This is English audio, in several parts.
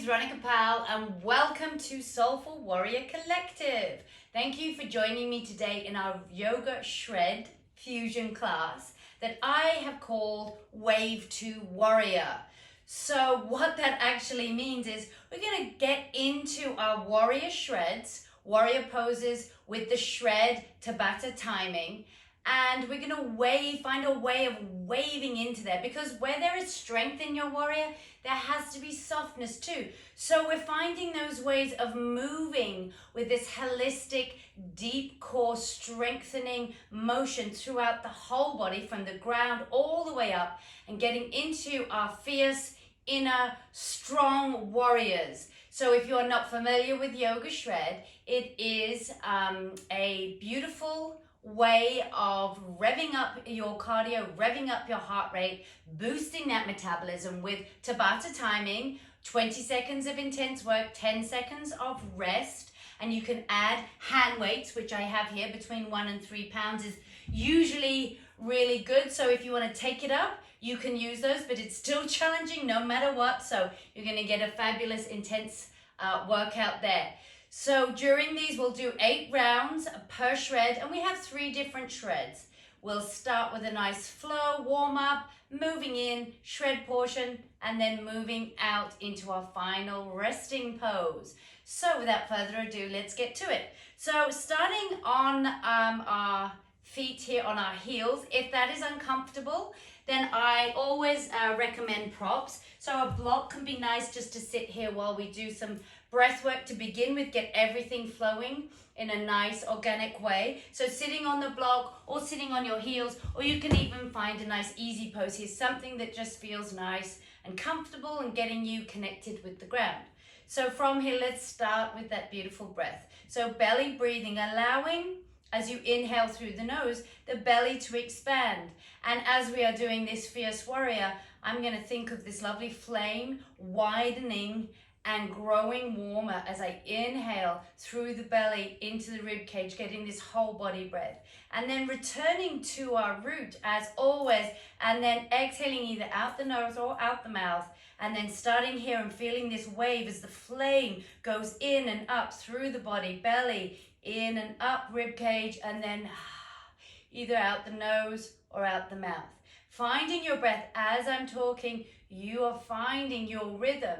is Ronica Powell and welcome to Soulful Warrior Collective. Thank you for joining me today in our yoga shred fusion class that I have called Wave 2 Warrior. So what that actually means is we're going to get into our warrior shreds, warrior poses with the shred Tabata timing. And we're going to find a way of waving into there, because where there is strength in your warrior, there has to be softness too. So we're finding those ways of moving with this holistic, deep core strengthening motion throughout the whole body, from the ground all the way up, and getting into our fierce, inner, strong warriors. So if you're not familiar with Yoga Shred, it is a beautiful way of revving up your cardio, revving up your heart rate, boosting that metabolism with Tabata timing, 20 seconds of intense work, 10 seconds of rest, and you can add hand weights, which I have here between 1 and 3 pounds is usually really good. So if you want to take it up, you can use those, but it's still challenging no matter what. So you're going to get a fabulous intense workout there. So during these, we'll do 8 rounds per shred, and we have 3 different shreds. We'll start with a nice flow, warm up, moving in, shred portion, and then moving out into our final resting pose. So without further ado, let's get to it. So starting on our feet here on our heels, if that is uncomfortable, then I always recommend props. So a block can be nice just to sit here while we do some breath work to begin with, get everything flowing in a nice organic way. So sitting on the block or sitting on your heels, or you can even find a nice easy pose here, something that just feels nice and comfortable and getting you connected with the ground. So from here, let's start with that beautiful breath. So belly breathing, allowing, as you inhale through the nose, the belly to expand. And as we are doing this fierce warrior, I'm going to think of this lovely flame widening and growing warmer as I inhale through the belly into the rib cage, getting this whole body breath. And then returning to our root as always, and then exhaling either out the nose or out the mouth. And then starting here and feeling this wave as the flame goes in and up through the body, belly, in and up, rib cage, and then either out the nose or out the mouth. Finding your breath as I'm talking, you are finding your rhythm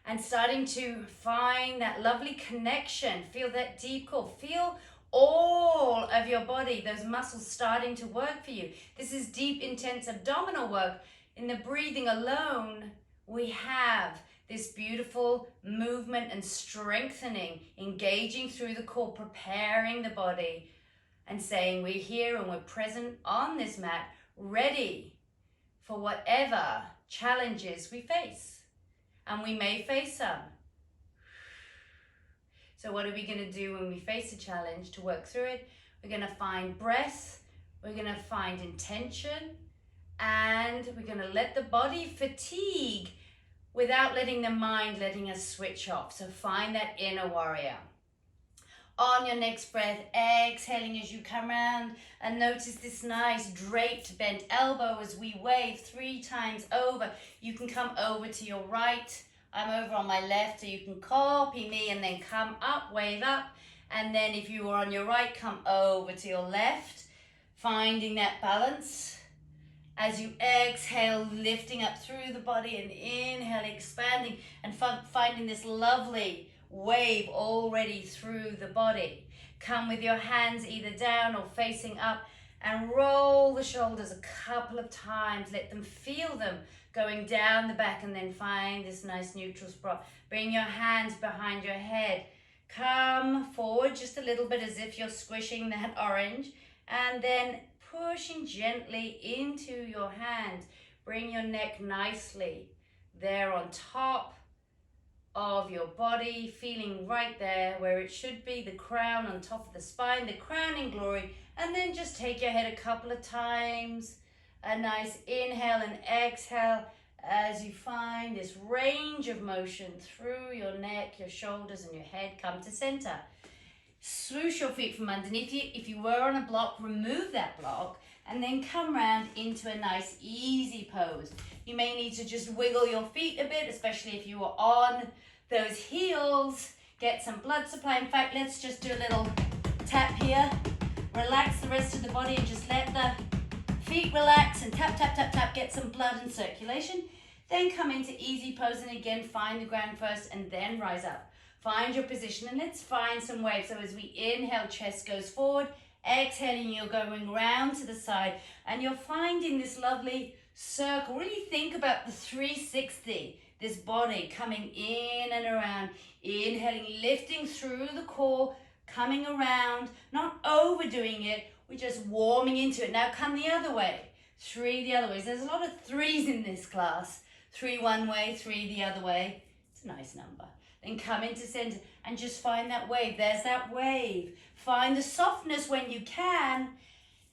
and starting to find that lovely connection. Feel that deep core. Feel all of your body, those muscles starting to work for you. This is deep, intense abdominal work. In the breathing alone, we have this beautiful movement and strengthening, engaging through the core, preparing the body and saying we're here and we're present on this mat, ready for whatever challenges we face. And we may face some. So what are we going to do when we face a challenge to work through it? We're going to find breath, we're going to find intention, and we're going to let the body fatigue without letting the mind letting us switch off. So find that inner warrior. On your next breath, exhaling as you come around, and notice this nice draped bent elbow as we wave 3 times over. You can come over to your right. I'm over on my left, so you can copy me and then come up, wave up. And then if you are on your right, come over to your left, finding that balance. As you exhale, lifting up through the body, and inhale, expanding, and finding this lovely wave already through the body. Come with your hands either down or facing up, and roll the shoulders a couple of times. Let them feel them going down the back, and then find this nice neutral spot. Bring your hands behind your head. Come forward just a little bit as if you're squishing that orange, and then pushing gently into your hands. Bring your neck nicely there on top of your body, feeling right there where it should be, the crown on top of the spine, the crowning glory. And then just take your head a couple of times, a nice inhale and exhale as you find this range of motion through your neck, your shoulders, and your head. Come to center. Swoosh your feet from underneath you. If you were on a block, remove that block and then come round into a nice easy pose. You may need to just wiggle your feet a bit, especially if you are on those heels, get some blood supply. In fact, let's just do a little tap here. Relax the rest of the body and just let the feet relax and tap, tap, tap, tap, get some blood and circulation. Then come into easy pose and again, find the ground first and then rise up. Find your position and let's find some waves. So as we inhale, chest goes forward. Exhaling, you're going round to the side and you're finding this lovely circle. Really think about the 360, this body coming in and around. Inhaling, lifting through the core, coming around, not overdoing it. We're just warming into it. Now come the other way. 3 the other ways. There's a lot of 3s in this class. 3 one way, 3 the other way. It's a nice number. Then come into center and just find that wave. There's that wave. Find the softness when you can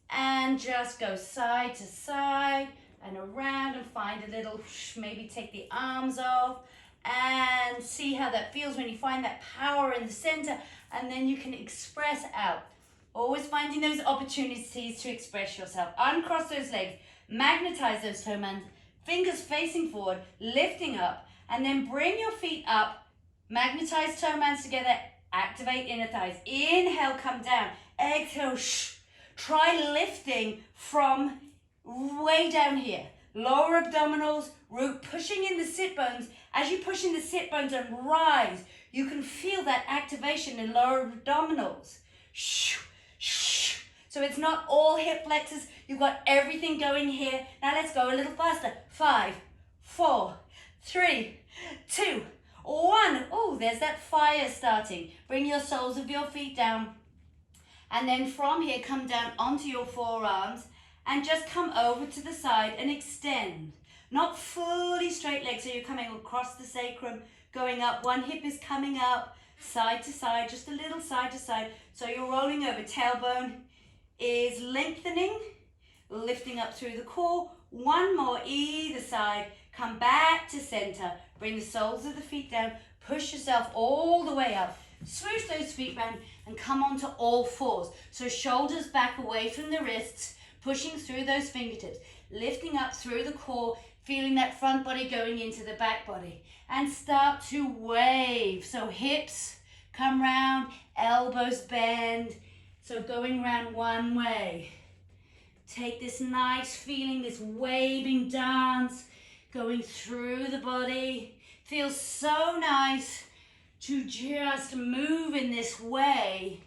and just go side to side and around and find a little, maybe take the arms off and see how that feels when you find that power in the center, and then you can express out. Always finding those opportunities to express yourself. Uncross those legs, magnetize those toe mounds, fingers facing forward, lifting up, and then bring your feet up. Magnetize toe mounds together, activate inner thighs. Inhale, come down. Exhale, try lifting from way down here. Lower abdominals, root, pushing in the sit bones. As you push in the sit bones and rise, you can feel that activation in lower abdominals. So it's not all hip flexors. You've got everything going here. Now let's go a little faster. 5, 4, 3, 2, 1. Oh, there's that fire starting. Bring your soles of your feet down. And then from here, come down onto your forearms and just come over to the side and extend. Not fully straight legs, so you're coming across the sacrum, going up. One hip is coming up, side to side, just a little side to side. So you're rolling over. Tailbone is lengthening, lifting up through the core. One more either side. Come back to center. Bring the soles of the feet down. Push yourself all the way up. Swoosh those feet round and come onto all fours. So shoulders back away from the wrists, pushing through those fingertips, lifting up through the core, feeling that front body going into the back body. And start to wave. So hips come round, elbows bend. So going round one way. Take this nice feeling, this waving dance, going through the body. Feels so nice to just move in this way.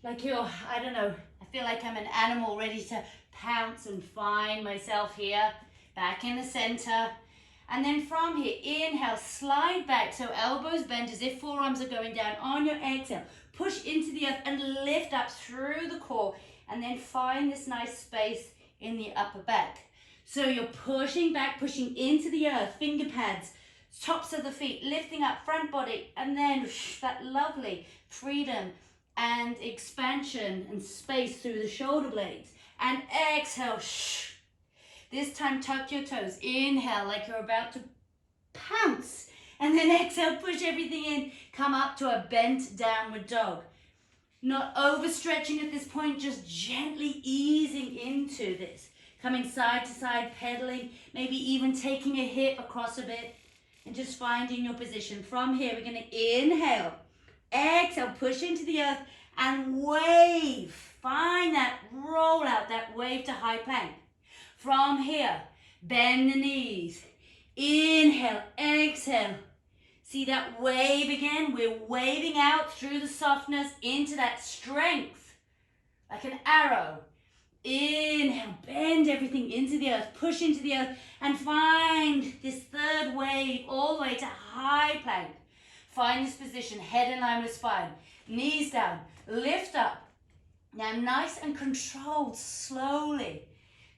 Like you're, I don't know, I feel like I'm an animal ready to pounce and find myself here. Back in the center. And then from here, inhale, slide back. So elbows bent as if forearms are going down. On your exhale, push into the earth and lift up through the core. And then find this nice space in the upper back. So you're pushing back, pushing into the earth, finger pads, tops of the feet, lifting up front body, and then that lovely freedom and expansion and space through the shoulder blades. And exhale, this time tuck your toes. Inhale like you're about to pounce. And then exhale, push everything in. Come up to a bent downward dog. Not overstretching at this point, just gently easing into this. Coming side to side, pedaling, maybe even taking a hip across a bit and just finding your position. From here, we're going to inhale, exhale, push into the earth and wave. Find that roll out, that wave to high plank. From here, bend the knees. Inhale, exhale. See that wave again? We're waving out through the softness into that strength, like an arrow. Inhale, bend everything into the earth, push into the earth, and find this third wave all the way to high plank. Find this position, head in line with spine, knees down, lift up. Now nice and controlled, slowly.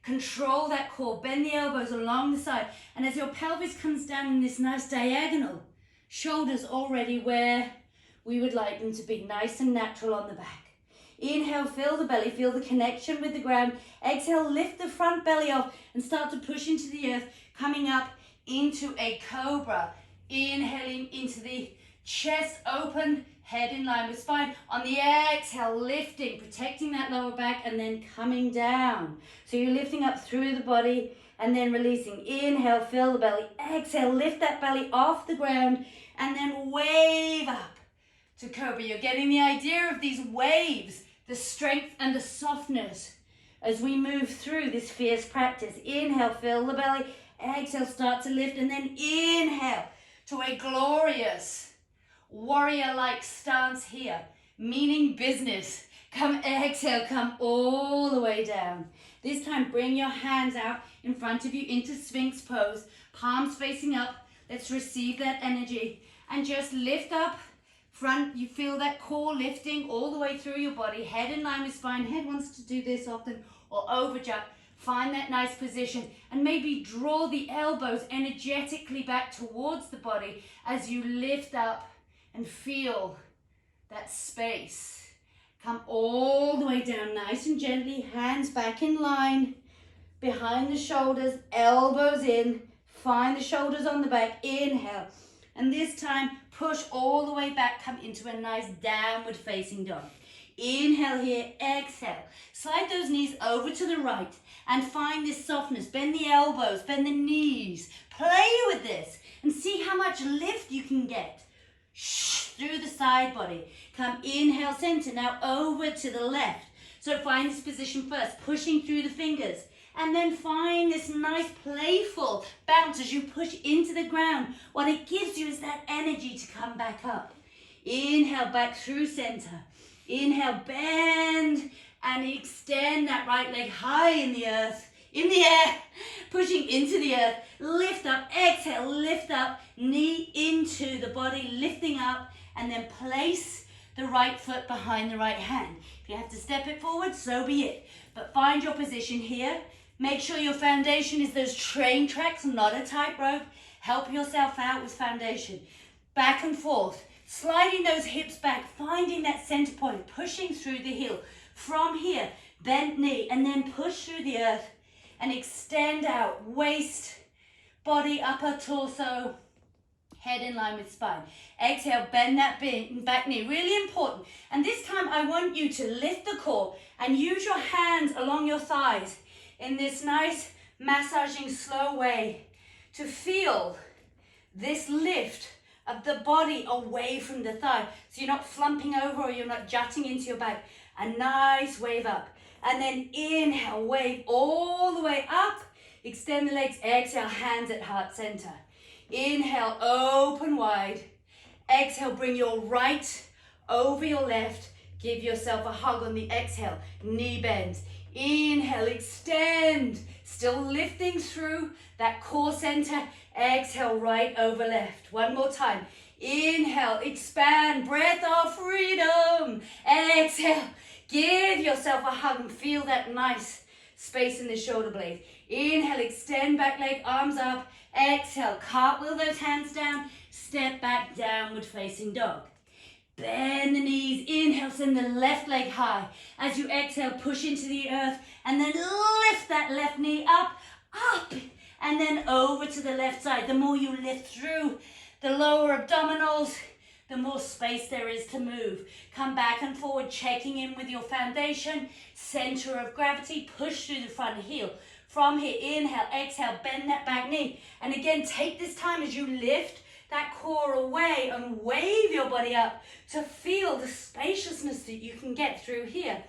Control that core, bend the elbows along the side, and as your pelvis comes down in this nice diagonal, shoulders already where we would like them to be, nice and natural on the back. Inhale, fill the belly, feel the connection with the ground. Exhale, lift the front belly off and start to push into the earth, coming up into a cobra. Inhaling into the chest open, head in line with spine. On the exhale, lifting, protecting that lower back and then coming down. So you're lifting up through the body and then releasing. Inhale, fill the belly. Exhale, lift that belly off the ground and then wave up to cobra. You're getting the idea of these waves, the strength and the softness as we move through this fierce practice. Inhale, fill the belly. Exhale, start to lift, and then inhale to a glorious warrior-like stance here, meaning business. Come, exhale, come all the way down. This time, bring your hands out in front of you into Sphinx pose, palms facing up. Let's receive that energy and just lift up front. You feel that core lifting all the way through your body, head in line with spine. Head wants to do this often, or over jump. Find that nice position and maybe draw the elbows energetically back towards the body as you lift up and feel that space. Come all the way down nice and gently, hands back in line, behind the shoulders, elbows in, find the shoulders on the back, inhale. And this time, push all the way back, come into a nice downward facing dog. Inhale here, exhale. Slide those knees over to the right and find this softness. Bend the elbows, bend the knees. Play with this and see how much lift you can get. Through the side body. Come, inhale, center. Now over to the left. So find this position first, pushing through the fingers. And then find this nice playful bounce as you push into the ground. What it gives you is that energy to come back up. Inhale, back through center. Inhale, bend and extend that right leg high in the earth, in the air, pushing into the earth. Lift up, exhale, lift up, knee into the body, lifting up, and then place the right foot behind the right hand. If you have to step it forward, so be it. But find your position here. Make sure your foundation is those train tracks, not a tightrope. Help yourself out with foundation. Back and forth. Sliding those hips back, finding that center point, pushing through the heel. From here, bent knee, and then push through the earth and extend out. Waist, body, upper torso, head in line with spine. Exhale, bend that back knee, really important. And this time I want you to lift the core and use your hands along your thighs in this nice massaging slow way to feel this lift of the body away from the thigh. So you're not slumping over or you're not jutting into your back. A nice wave up. And then inhale, wave all the way up. Extend the legs, exhale, hands at heart center. Inhale, open wide. Exhale, bring your right over your left. Give yourself a hug on the exhale. Knee bends. Inhale, extend. Still lifting through that core center. Exhale, right over left. One more time. Inhale, expand, breath of freedom. Exhale, give yourself a hug and feel that nice space in the shoulder blades. Inhale, extend back leg, arms up. Exhale, cartwheel those hands down. Step back, downward facing dog. Bend the knees, inhale, send the left leg high. As you exhale, push into the earth and then lift that left knee up, and then over to the left side. The more you lift through the lower abdominals, the more space there is to move. Come back and forward, checking in with your foundation, center of gravity, push through the front heel. From here, inhale, exhale, bend that back knee. And again, take this time as you lift that core away and wave your body up to feel the spaciousness that you can get through here.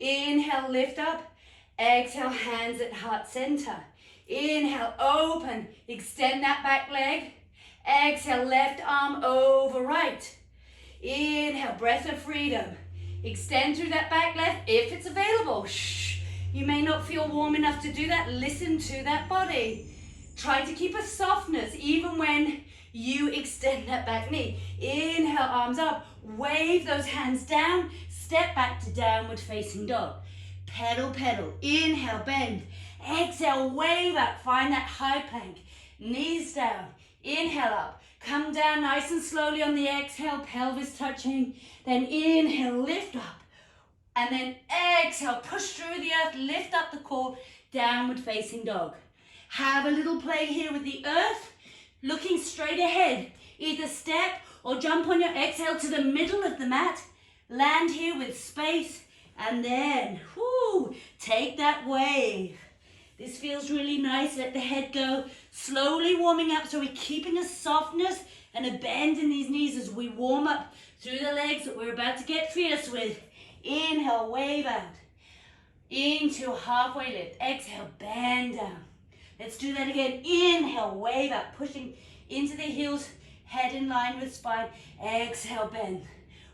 Inhale, lift up. Exhale, hands at heart center. Inhale, open. Extend that back leg. Exhale, left arm over right. Inhale, breath of freedom. Extend through that back leg if it's available. Shh. You may not feel warm enough to do that. Listen to that body. Try to keep a softness even when you extend that back knee. Inhale, arms up. Wave those hands down. Step back to downward facing dog. Pedal, pedal. Inhale, bend. Exhale, wave up. Find that high plank. Knees down. Inhale up. Come down nice and slowly on the exhale. Pelvis touching. Then inhale, lift up. And then exhale, push through the earth. Lift up the core. Downward facing dog. Have a little play here with the earth. Looking straight ahead. Either step or jump on your exhale to the middle of the mat. Land here with space. And then, take that wave. This feels really nice. Let the head go. Slowly warming up, so we're keeping a softness and a bend in these knees as we warm up through the legs that we're about to get fierce with. Inhale, wave out. Into halfway lift. Exhale, bend down. Let's do that again. Inhale, wave out, pushing into the heels, head in line with spine. Exhale, bend.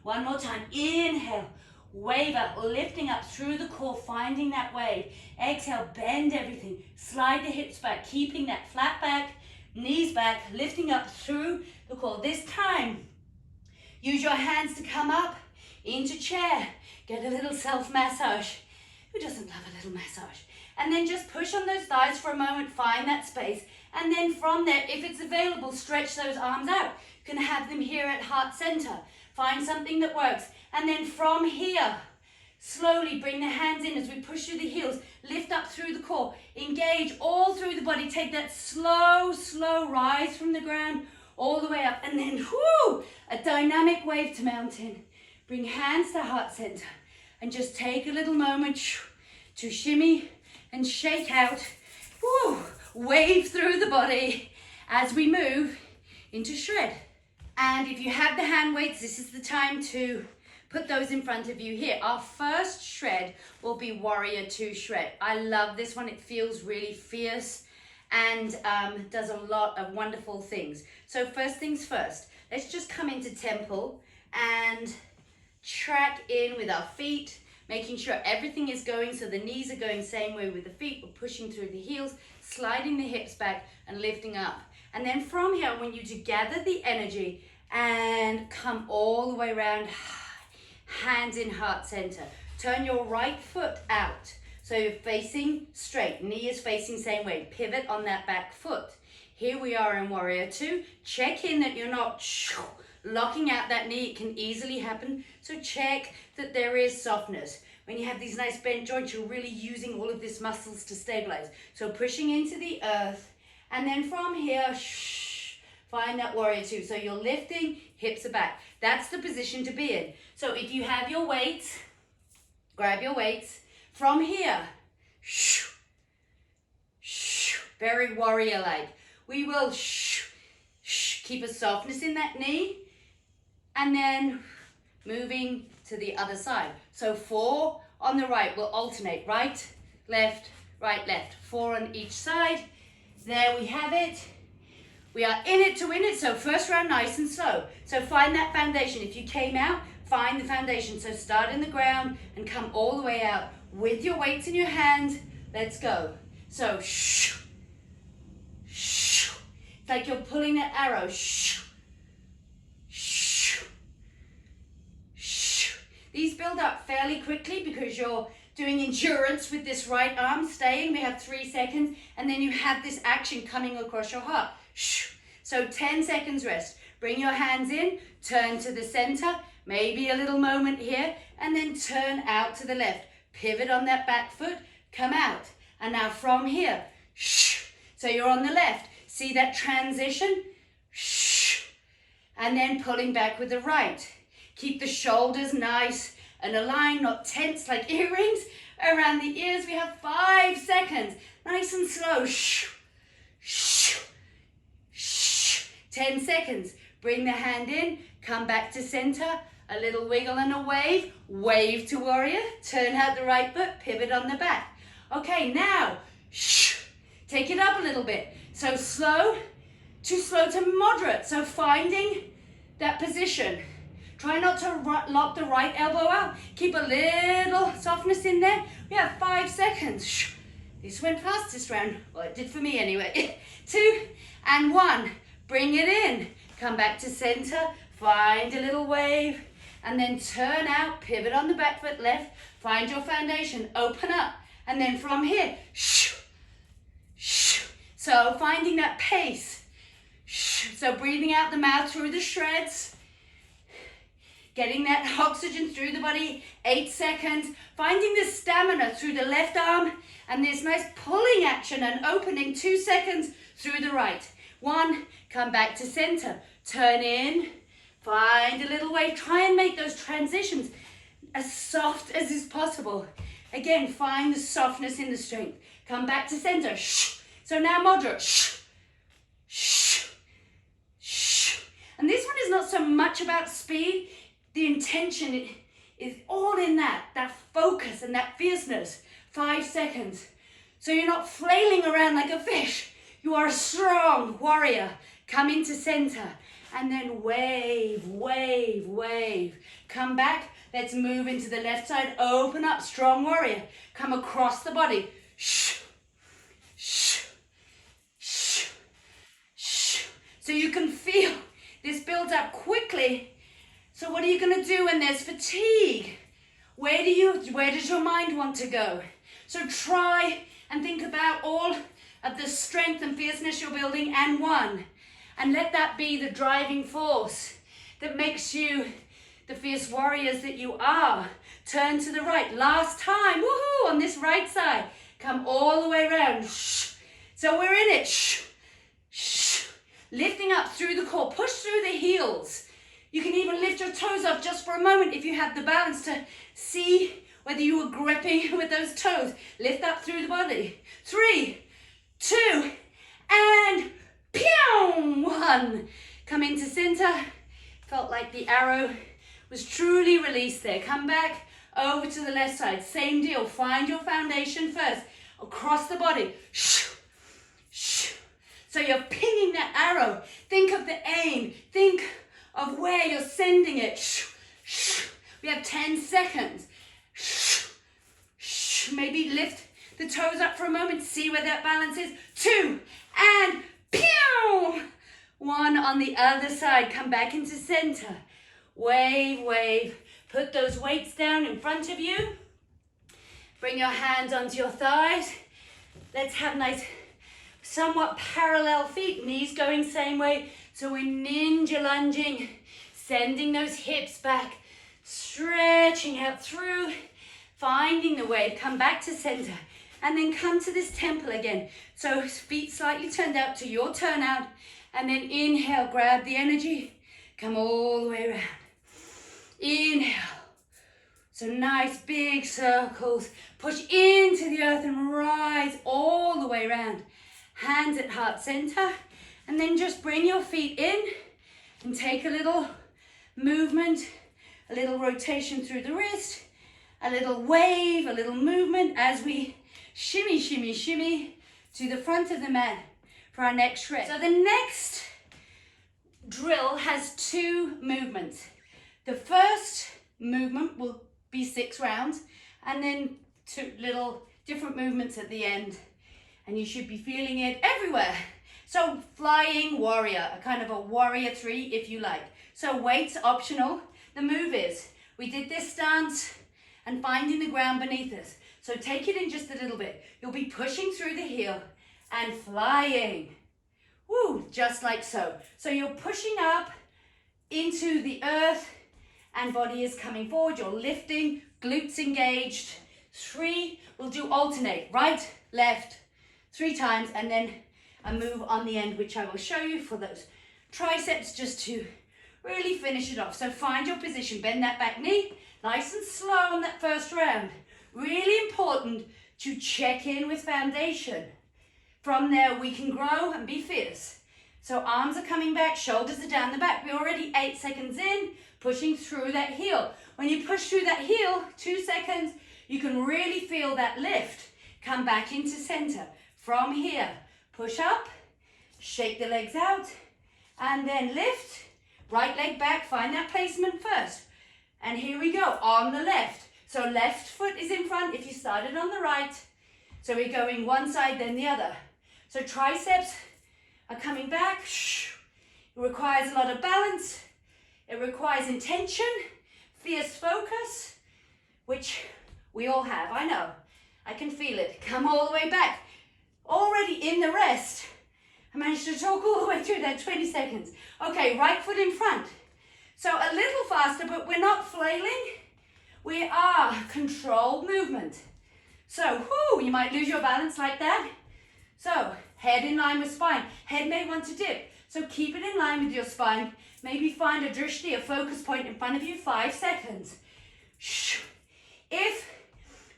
One more time. Inhale, wave up, lifting up through the core, finding that wave. Exhale, bend everything. Slide the hips back, keeping that flat back, knees back, lifting up through the core. This time, use your hands to come up into chair. Get a little self-massage. Who doesn't love a little massage? And then just push on those thighs for a moment, find that space. And then from there, if it's available, stretch those arms out. You can have them here at heart center. Find something that works. And then from here, slowly bring the hands in as we push through the heels. Lift up through the core. Engage all through the body. Take that slow, slow rise from the ground all the way up. And then, whoo, a dynamic wave to mountain. Bring hands to heart center. And just take a little moment to shimmy and shake out. Woo, wave through the body as we move into shred. And if you have the hand weights, this is the time to put those in front of you here. Our first shred will be Warrior 2 shred. I love this one. It feels really fierce and does a lot of wonderful things. So first things first, let's just come into temple and track in with our feet, making sure everything is going so the knees are going same way with the feet. We're pushing through the heels, sliding the hips back and lifting up. And then from here, I want you to gather the energy and come all the way around, hands in heart center. Turn your right foot out. So you're facing straight, knee is facing same way. Pivot on that back foot. Here we are in Warrior 2. Check in that you're not locking out that knee. It can easily happen. So check that there is softness. When you have these nice bent joints, you're really using all of these muscles to stabilize. So pushing into the earth. And then from here, find that Warrior 2. So you're lifting, hips are back. That's the position to be in. So if you have your weights, grab your weights. From here, very warrior-like. We will keep a softness in that knee. And then moving to the other side. So 4 on the right, we'll alternate. Right, left, 4 on each side. There we have it. We are in it to win it. So first round, nice and slow. So find that foundation. If you came out, find the foundation. So start in the ground and come all the way out with your weights in your hand. Let's go. So it's like you're pulling that arrow. These build up fairly quickly because you're doing endurance with this right arm, staying. We have 3 seconds, and then you have this action coming across your heart. So 10 seconds rest. Bring your hands in, turn to the center, maybe a little moment here, and then turn out to the left. Pivot on that back foot, come out. And now from here, so you're on the left. See that transition? And then pulling back with the right. Keep the shoulders nice and aligned, not tense like earrings. Around the ears, we have 5 seconds. Nice and slow. 10 seconds. Bring the hand in, come back to center. A little wiggle and a wave. Wave to warrior. Turn out the right foot, pivot on the back. Okay, now, take it up a little bit. So slow to moderate. So finding that position. Try not to lock the right elbow out. Keep a little softness in there. We have 5 seconds. This went fast this round. Well, it did for me anyway. 2 and 1. Bring it in. Come back to center. Find a little wave. And then turn out. Pivot on the back foot left. Find your foundation. Open up. And then from here. So finding that pace. So breathing out the mouth through the shreds. Getting that oxygen through the body, 8 seconds. Finding the stamina through the left arm and this nice pulling action and opening, 2 seconds through the right. 1, come back to center. Turn in, find a little wave. Try and make those transitions as soft as is possible. Again, find the softness in the strength. Come back to center. Shh. So now moderate. Shh. Shh. Shh. And this one is not so much about speed. The intention is all in that focus and that fierceness. 5 seconds. So you're not flailing around like a fish. You are a strong warrior. Come into center. And then wave, wave, wave. Come back. Let's move into the left side. Open up, strong warrior. Come across the body. Shh, shh, shh, shh. So you can feel this build up quickly. So what are you going to do when there's fatigue? Where does your mind want to go? So try and think about all of the strength and fierceness you're building and one. And let that be the driving force that makes you the fierce warriors that you are. Turn to the right. Last time. Woohoo! On this right side. Come all the way around. Shh. So we're in it. Shh. Shh. Lifting up through the core. Push through the heels. You can even lift your toes up just for a moment if you have the balance to see whether you were gripping with those toes. Lift up through the body. 3, 2, and pew! 1. Come into center. Felt like the arrow was truly released there. Come back over to the left side. Same deal. Find your foundation first. Across the body. Shh, shh. So you're pinging that arrow. Think of the aim. Think of where you're sending it. Shh, shh. We have 10 seconds. Shh, shh. Maybe lift the toes up for a moment. See where that balance is. 2, and pew! 1 on the other side. Come back into center. Wave, wave. Put those weights down in front of you. Bring your hands onto your thighs. Let's have nice, somewhat parallel feet. Knees going same way. So we're ninja lunging. Sending those hips back. Stretching out through. Finding the wave. Come back to center. And then come to this temple again. So feet slightly turned out to your turnout. And then inhale. Grab the energy. Come all the way around. Inhale. So nice big circles. Push into the earth and rise all the way around. Hands at heart center. And then just bring your feet in and take a little movement, a little rotation through the wrist, a little wave, a little movement as we shimmy, shimmy, shimmy to the front of the mat for our next shred. So the next drill has 2 movements. The first movement will be 6 rounds and then 2 little different movements at the end. And you should be feeling it everywhere. So flying warrior, a kind of a warrior 3 if you like. So weights optional. The move is, we did this stance and finding the ground beneath us. So take it in just a little bit. You'll be pushing through the heel and flying. Woo, just like so. So you're pushing up into the earth and body is coming forward. You're lifting, glutes engaged. 3, we'll do alternate, right, left, 3 times, and then a move on the end, which I will show you for those triceps, just to really finish it off. So find your position, bend that back knee, nice and slow on that first round. Really important to check in with foundation. From there, we can grow and be fierce. So arms are coming back, shoulders are down the back. We're already 8 seconds in, pushing through that heel. When you push through that heel, 2 seconds, you can really feel that lift. Come back into center. From here, push up, shake the legs out, and then lift. Right leg back, find that placement first. And here we go, on the left. So left foot is in front if you started on the right. So we're going one side, then the other. So triceps are coming back. It requires a lot of balance. It requires intention, fierce focus, which we all have, I know. I can feel it. Come all the way back. Already in the rest. I managed to talk all the way through that 20 seconds. Okay, right foot in front. So a little faster, but we're not flailing. We are controlled movement. So, you might lose your balance like that. So, head in line with spine. Head may want to dip. So keep it in line with your spine. Maybe find a drishti, a focus point in front of you, 5 seconds. If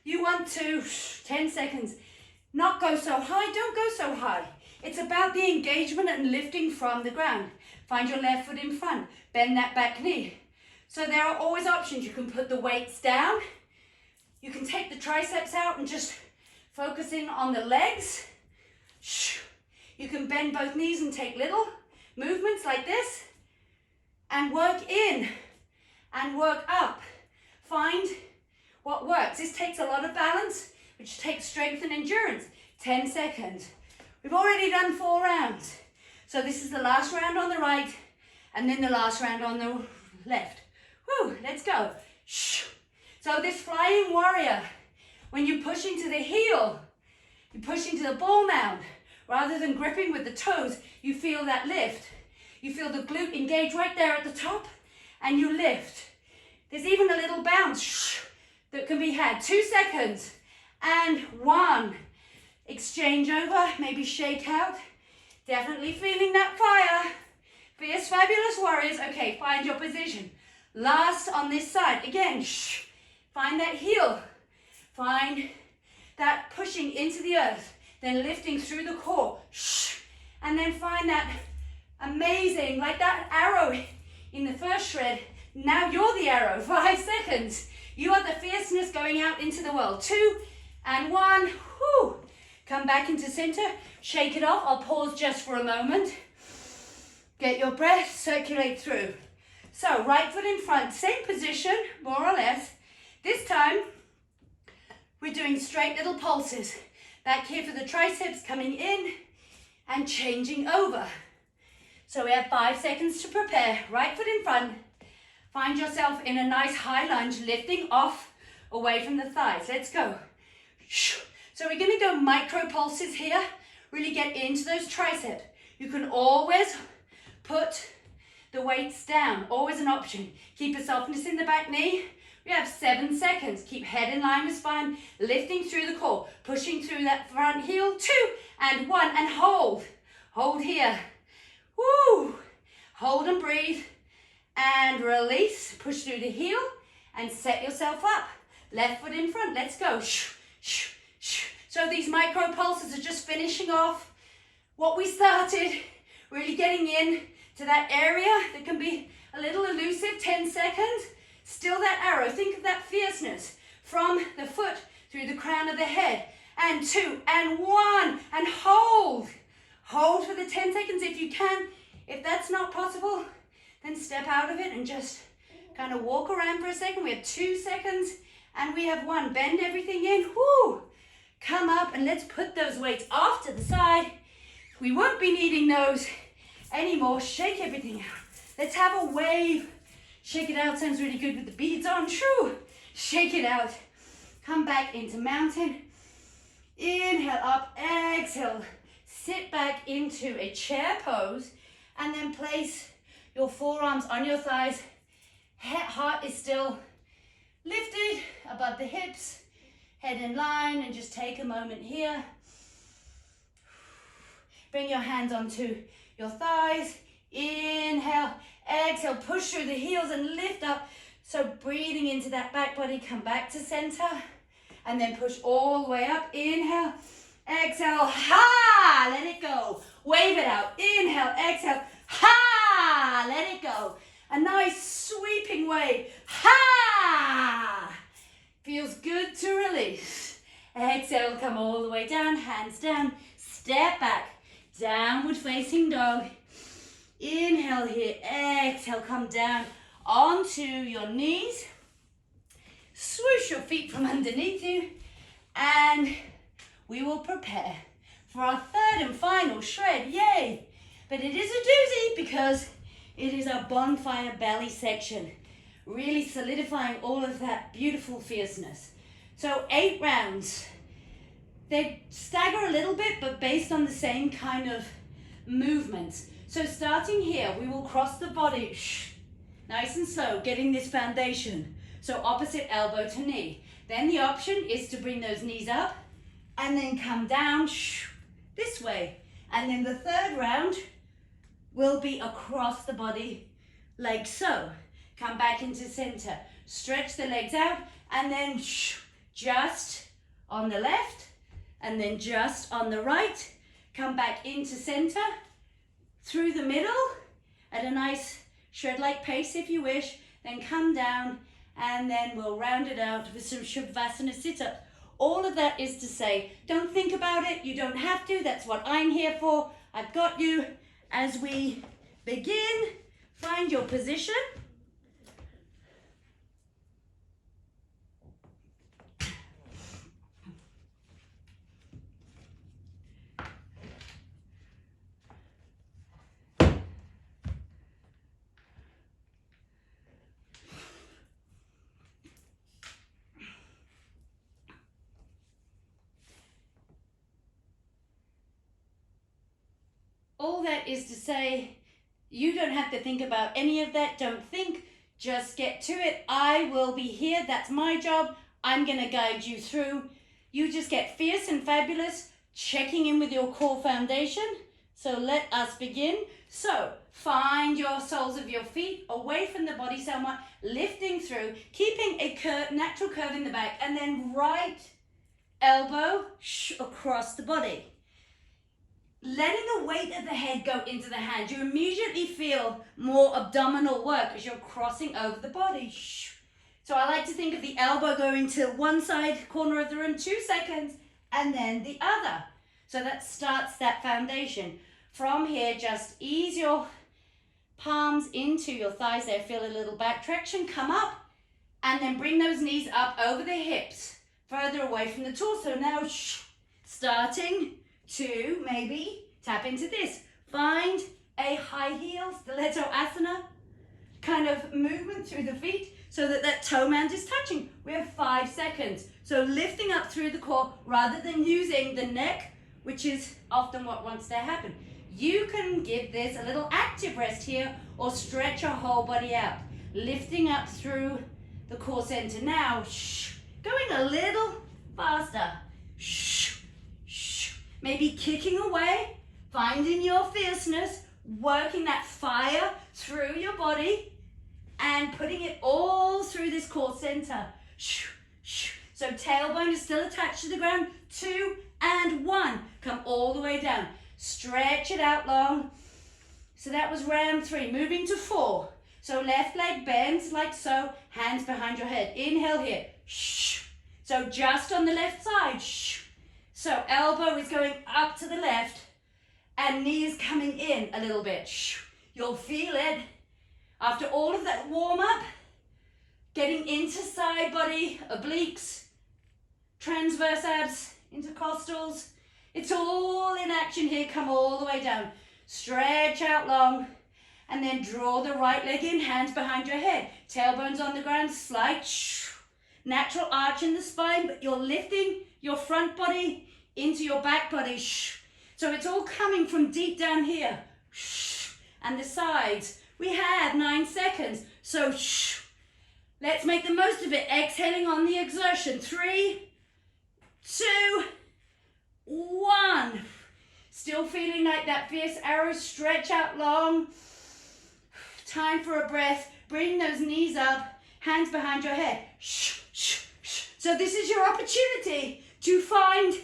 you want to, 10 seconds, not go so high, don't go so high. It's about the engagement and lifting from the ground. Find your left foot in front, bend that back knee. So there are always options. You can put the weights down. You can take the triceps out and just focus in on the legs. You can bend both knees and take little movements like this and work in and work up. Find what works. This takes a lot of balance, which takes strength and endurance. 10 seconds. We've already done 4 rounds. So this is the last round on the right and then the last round on the left. Whew, let's go. So this flying warrior, when you push into the heel, you push into the ball mound. Rather than gripping with the toes, you feel that lift. You feel the glute engage right there at the top and you lift. There's even a little bounce that can be had. 2 seconds and 1. Exchange over, maybe shake out. Definitely feeling that fire. Fierce, fabulous warriors. Okay, find your position. Last on this side. Again, find that heel. Find that pushing into the earth. Then lifting through the core. And then find that amazing, like that arrow in the first shred. Now you're the arrow. 5 seconds. You are the fierceness going out into the world. 2 and 1. Whew. Come back into center. Shake it off. I'll pause just for a moment. Get your breath. Circulate through. So right foot in front. Same position, more or less. This time, we're doing straight little pulses. Back here for the triceps, coming in and changing over. So we have 5 seconds to prepare. Right foot in front. Find yourself in a nice high lunge, lifting off away from the thighs. Let's go. So we're going to go micro pulses here. Really get into those triceps. You can always put the weights down. Always an option. Keep a softness in the back knee. We have 7 seconds. Keep head in line with spine, lifting through the core, pushing through that front heel. 2 and 1 and hold. Hold here. Woo! Hold and breathe and release. Push through the heel and set yourself up. Left foot in front. Let's go. So these micro pulses are just finishing off what we started. Really getting in to that area that can be a little elusive. 10 seconds. Still that arrow. Think of that fierceness from the foot through the crown of the head. And 2 and 1 and hold. Hold for the 10 seconds if you can. If that's not possible, then step out of it and just kind of walk around for a second. We have 2 seconds and we have 1. Bend everything in. Woo! Come up and let's put those weights off to the side. We won't be needing those anymore. Shake everything out. Let's have a wave. Shake it out. Sounds really good with the beads on. Shoo! Shake it out. Come back into mountain. Inhale up. Exhale. Sit back into a chair pose and then place your forearms on your thighs. Heart is still lifted above the hips. Head in line and just take a moment here. Bring your hands onto your thighs. Inhale, exhale, push through the heels and lift up. So breathing into that back body, come back to center and then push all the way up. Inhale, exhale, ha, let it go. Wave it out. Inhale, exhale, ha, let it go. A nice sweeping wave. Ha! Feels good to release. Exhale, come all the way down, hands down, step back, downward facing dog. Inhale here, exhale, come down onto your knees. Swoosh your feet from underneath you and we will prepare for our third and final shred. Yay! But it is a doozy because it is our bonfire belly section. Really solidifying all of that beautiful fierceness. So 8 rounds. They stagger a little bit, but based on the same kind of movements. So starting here, we will cross the body, nice and slow, getting this foundation. So opposite elbow to knee. Then the option is to bring those knees up and then come down this way. And then the third round will be across the body like so. Come back into center. Stretch the legs out and then just on the left and then just on the right, come back into center, through the middle, at a nice shred-like pace if you wish, then come down, and then we'll round it out with some Shavasana sit-ups. All of that is to say, don't think about it, you don't have to, that's what I'm here for. I've got you. As we begin, find your position. All that is to say, you don't have to think about any of that. Don't think, just get to it. I will be here. That's my job. I'm going to guide you through. You just get fierce and fabulous, checking in with your core foundation. So let us begin. So find your soles of your feet away from the body somewhat, lifting through, keeping a natural curve in the back, and then right elbow across the body. Letting the weight of the head go into the hand, you immediately feel more abdominal work as you're crossing over the body. So I like to think of the elbow going to one side corner of the room, 2 seconds, and then the other. So that starts that foundation. From here, just ease your palms into your thighs there. Feel a little back traction, come up, and then bring those knees up over the hips, further away from the torso. Now, starting to maybe tap into this. Find a high heel, stiletto asana kind of movement through the feet so that that toe mound is touching. We have 5 seconds. So lifting up through the core rather than using the neck, which is often what wants to happen. You can give this a little active rest here or stretch your whole body out. Lifting up through the core center. Now, going a little faster. Maybe kicking away, finding your fierceness, working that fire through your body and putting it all through this core center. So tailbone is still attached to the ground. 2 and 1. Come all the way down. Stretch it out long. So that was round 3. Moving to 4. So left leg bends like so. Hands behind your head. Inhale here. So just on the left side. So elbow is going up to the left and knees coming in a little bit. You'll feel it. After all of that warm up, getting into side body, obliques, transverse abs, intercostals. It's all in action here. Come all the way down. Stretch out long and then draw the right leg in, hands behind your head. Tailbones on the ground, slight natural arch in the spine, but you're lifting your front body into your back body. So it's all coming from deep down here. And the sides. We have 9 seconds. So let's make the most of it. Exhaling on the exertion. 3, 2, 1. Still feeling like that fierce arrow. Stretch out long. Time for a breath. Bring those knees up. Hands behind your head. So this is your opportunity to find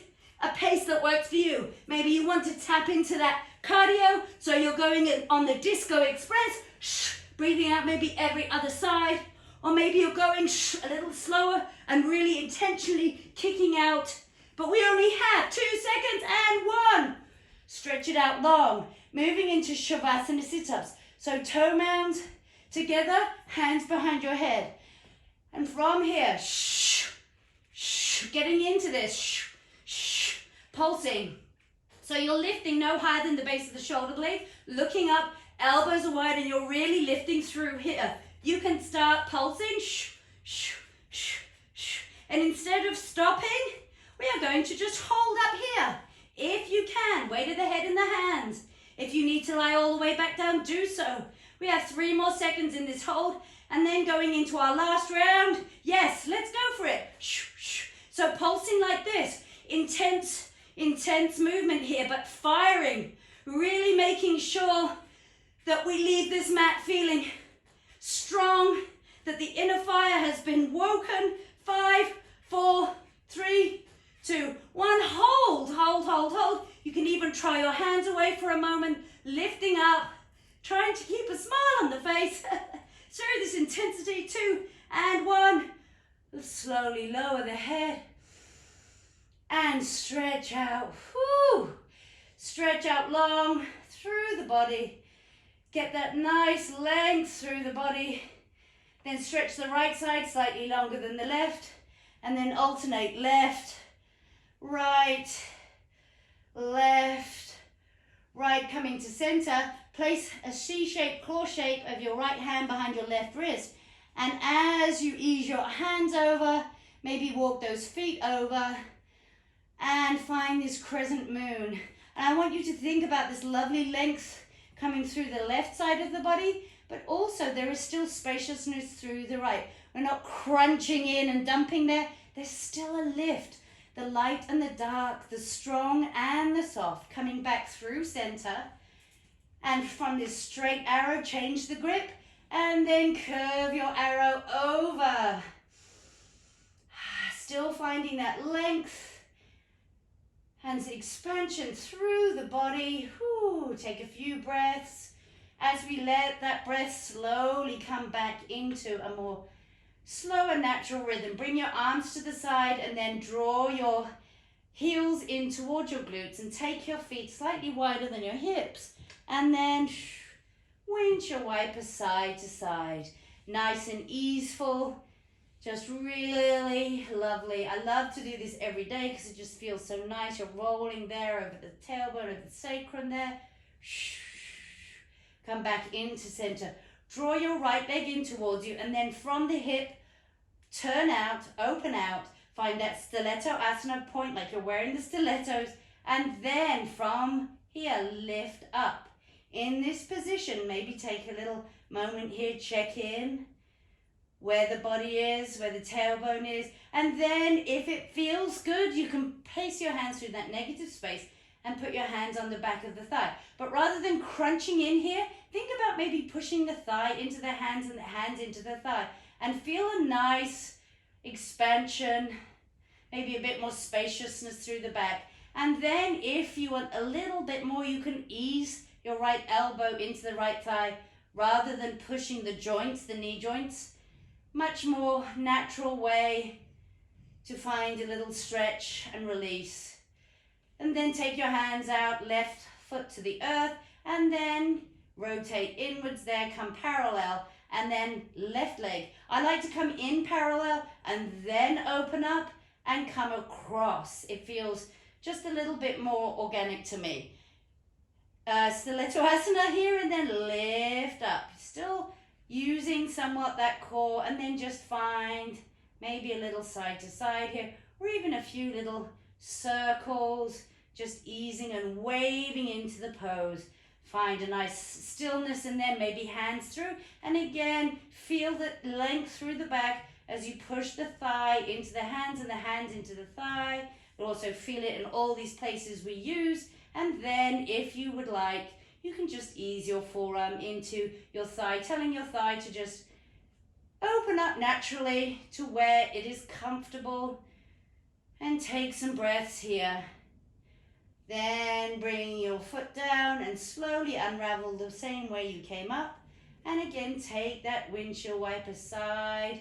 a pace that works for you. Maybe you want to tap into that cardio, so you're going on the Disco Express, breathing out maybe every other side, or maybe you're going a little slower and really intentionally kicking out, but we only have 2 seconds and 1. Stretch it out long, moving into Shavasana sit-ups. So toe mounds together, hands behind your head. And from here, getting into this, pulsing. So you're lifting no higher than the base of the shoulder blade, looking up, elbows are wide, and you're really lifting through here. You can start pulsing, and instead of stopping, we are going to just hold up here. If you can, weight of the head in the hands. If you need to lie all the way back down, do so. We have 3 more seconds in this hold, and then going into our last round. Yes, let's go for it. So pulsing like this, intense movement here, but firing, really making sure that we leave this mat feeling strong, that the inner fire has been woken. 5, 4, 3, 2, 1. Hold, hold, hold, hold. You can even try your hands away for a moment, lifting up, trying to keep a smile on the face through this intensity. 2 and 1. Slowly lower the head and stretch out. Woo. Stretch out long through the body. Get that nice length through the body. Then stretch the right side slightly longer than the left. And then alternate left, right, left, right, coming to center. Place a C-shaped claw shape of your right hand behind your left wrist. And as you ease your hands over, maybe walk those feet over and find this crescent moon. And I want you to think about this lovely length coming through the left side of the body, but also there is still spaciousness through the right. We're not crunching in and dumping there. There's still a lift. The light and the dark, the strong and the soft, coming back through center. And from this straight arrow, change the grip and then curve your arrow over. Still finding that length and expansion through the body. Whew. Take a few breaths as we let that breath slowly come back into a more slow and natural rhythm. Bring your arms to the side and then draw your heels in towards your glutes and take your feet slightly wider than your hips. And then windshield wiper side to side. Nice and easeful. Just really lovely. I love to do this every day because it just feels so nice. You're rolling there over the tailbone, over the sacrum there. Come back into center. Draw your right leg in towards you and then from the hip, turn out, open out. Find that stiletto asana point like you're wearing the stilettos. And then from here, lift up. In this position, maybe take a little moment here, check in where the body is, where the tailbone is. And then if it feels good, you can place your hands through that negative space and put your hands on the back of the thigh. But rather than crunching in here, think about maybe pushing the thigh into the hands and the hands into the thigh. And feel a nice expansion, maybe a bit more spaciousness through the back. And then if you want a little bit more, you can ease your right elbow into the right thigh rather than pushing the joints, the knee joints. Much more natural way to find a little stretch and release. And then take your hands out, left foot to the earth, and then rotate inwards there, come parallel, and then left leg. I like to come in parallel and then open up and come across. It feels just a little bit more organic to me. Stiletto asana here and then lift up. Still using somewhat that core and then just find maybe a little side to side here or even a few little circles, just easing and waving into the pose. Find a nice stillness and then maybe hands through and again feel the length through the back as you push the thigh into the hands and the hands into the thigh. You'll also feel it in all these places we use. And then if you would like, you can just ease your forearm into your thigh, telling your thigh to just open up naturally to where it is comfortable. And take some breaths here. Then bring your foot down and slowly unravel the same way you came up. And again, take that windshield wiper side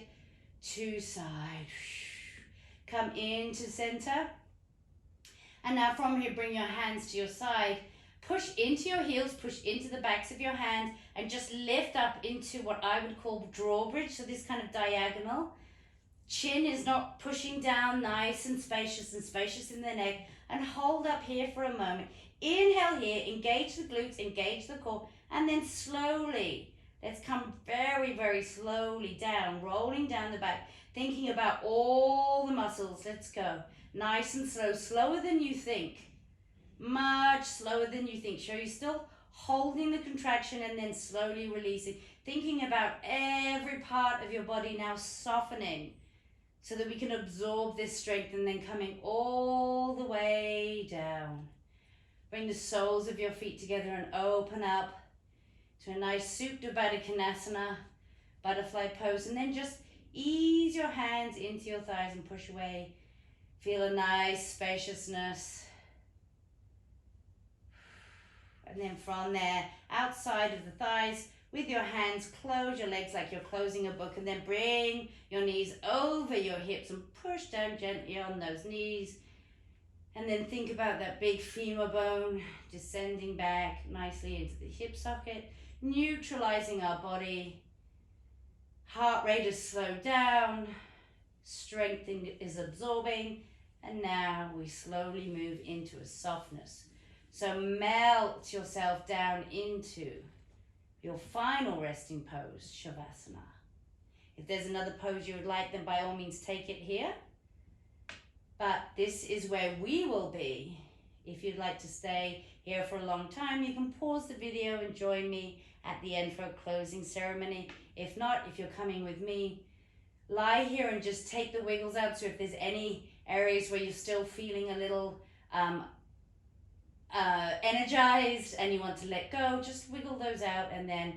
to side. Come into center. And now from here, bring your hands to your side. Push into your heels, push into the backs of your hands, and just lift up into what I would call drawbridge, so this kind of diagonal. Chin is not pushing down, nice and spacious in the neck, and hold up here for a moment. Inhale here, engage the glutes, engage the core, and then slowly, let's come very, very slowly down, rolling down the back, thinking about all the muscles. Let's go. Nice and slow, slower than you think. Much slower than you think. So you're still holding the contraction and then slowly releasing. Thinking about every part of your body now softening so that we can absorb this strength and then coming all the way down. Bring the soles of your feet together and open up to a nice Supta Baddha Konasana, butterfly pose. And then just ease your hands into your thighs and push away. Feel a nice spaciousness. And then from there, outside of the thighs, with your hands, close your legs like you're closing a book, and then bring your knees over your hips and push down gently on those knees. And then think about that big femur bone descending back nicely into the hip socket, neutralizing our body. Heart rate is slowed down, strength is absorbing, and now we slowly move into a softness. So melt yourself down into your final resting pose, Shavasana. If there's another pose you would like, then by all means take it here. But this is where we will be. If you'd like to stay here for a long time, you can pause the video and join me at the end for a closing ceremony. If not, if you're coming with me, lie here and just take the wiggles out. So if there's any areas where you're still feeling a little energized and you want to let go, just wiggle those out, and then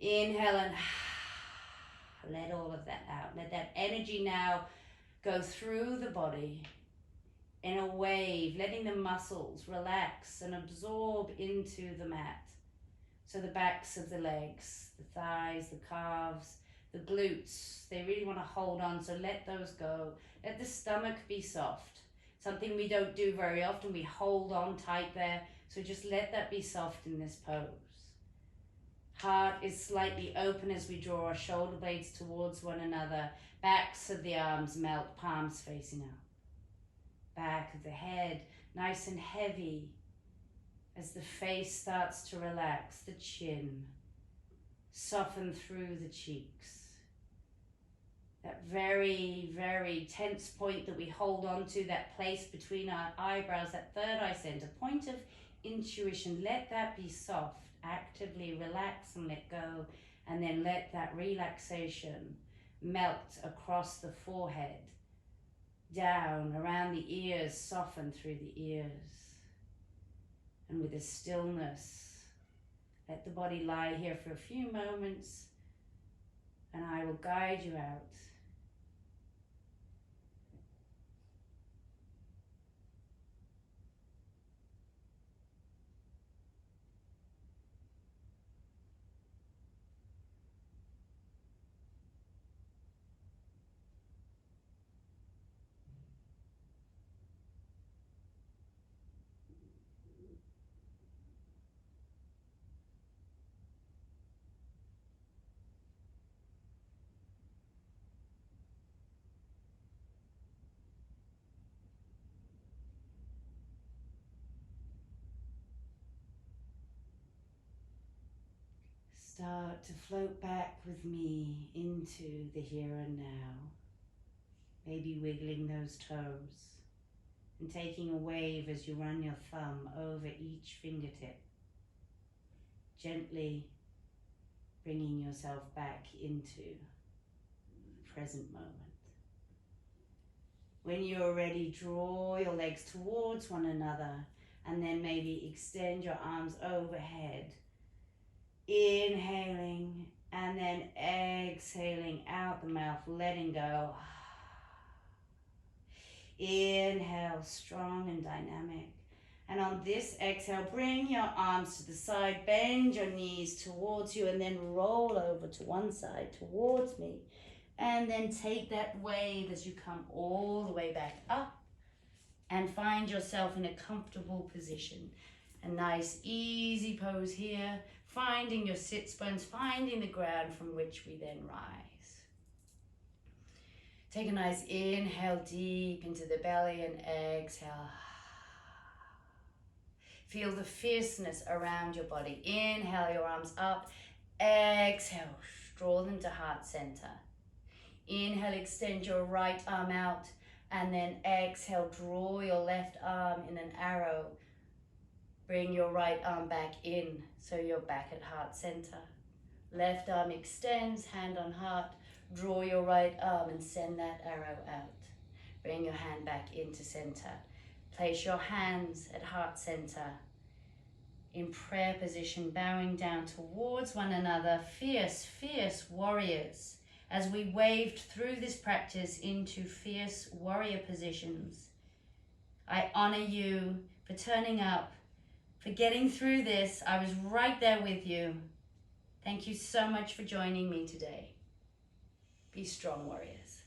inhale and let all of that out. Let that energy now go through the body in a wave, letting the muscles relax and absorb into the mat. So the backs of the legs, the thighs, the calves, the glutes, they really want to hold on, so let those go. Let the stomach be soft. Something we don't do very often, we hold on tight there, so just let that be soft in this pose. Heart is slightly open as we draw our shoulder blades towards one another. Backs of the arms melt, palms facing out. Back of the head, nice and heavy as the face starts to relax, the chin, soften through the cheeks. That very, very tense point that we hold on to, that place between our eyebrows, that third eye center, point of intuition, let that be soft. Actively relax and let go, and then let that relaxation melt across the forehead, down around the ears, soften through the ears. And with a stillness, let the body lie here for a few moments, and I will guide you out. Start to float back with me into the here and now. Maybe wiggling those toes and taking a wave as you run your thumb over each fingertip. Gently bringing yourself back into the present moment. When you're ready, draw your legs towards one another, and then maybe extend your arms overhead. Inhaling and then exhaling out the mouth, letting go. Inhale, strong and dynamic. And on this exhale, bring your arms to the side, bend your knees towards you, and then roll over to one side towards me. And then take that wave as you come all the way back up and find yourself in a comfortable position. A nice easy pose here, finding your sit bones, finding the ground from which we then rise. Take a nice inhale deep into the belly and exhale. Feel the fierceness around your body. Inhale your arms up, exhale, draw them to heart center. Inhale, extend your right arm out, and then exhale, draw your left arm in an arrow. Bring your right arm back in, so you're back at heart center. Left arm extends, hand on heart. Draw your right arm and send that arrow out. Bring your hand back into center. Place your hands at heart center. In prayer position, bowing down towards one another. Fierce, fierce warriors. as we waved through this practice into fierce warrior positions. I honor you for turning up, for getting through this. I was right there with you. Thank you so much for joining me today. Be strong, warriors.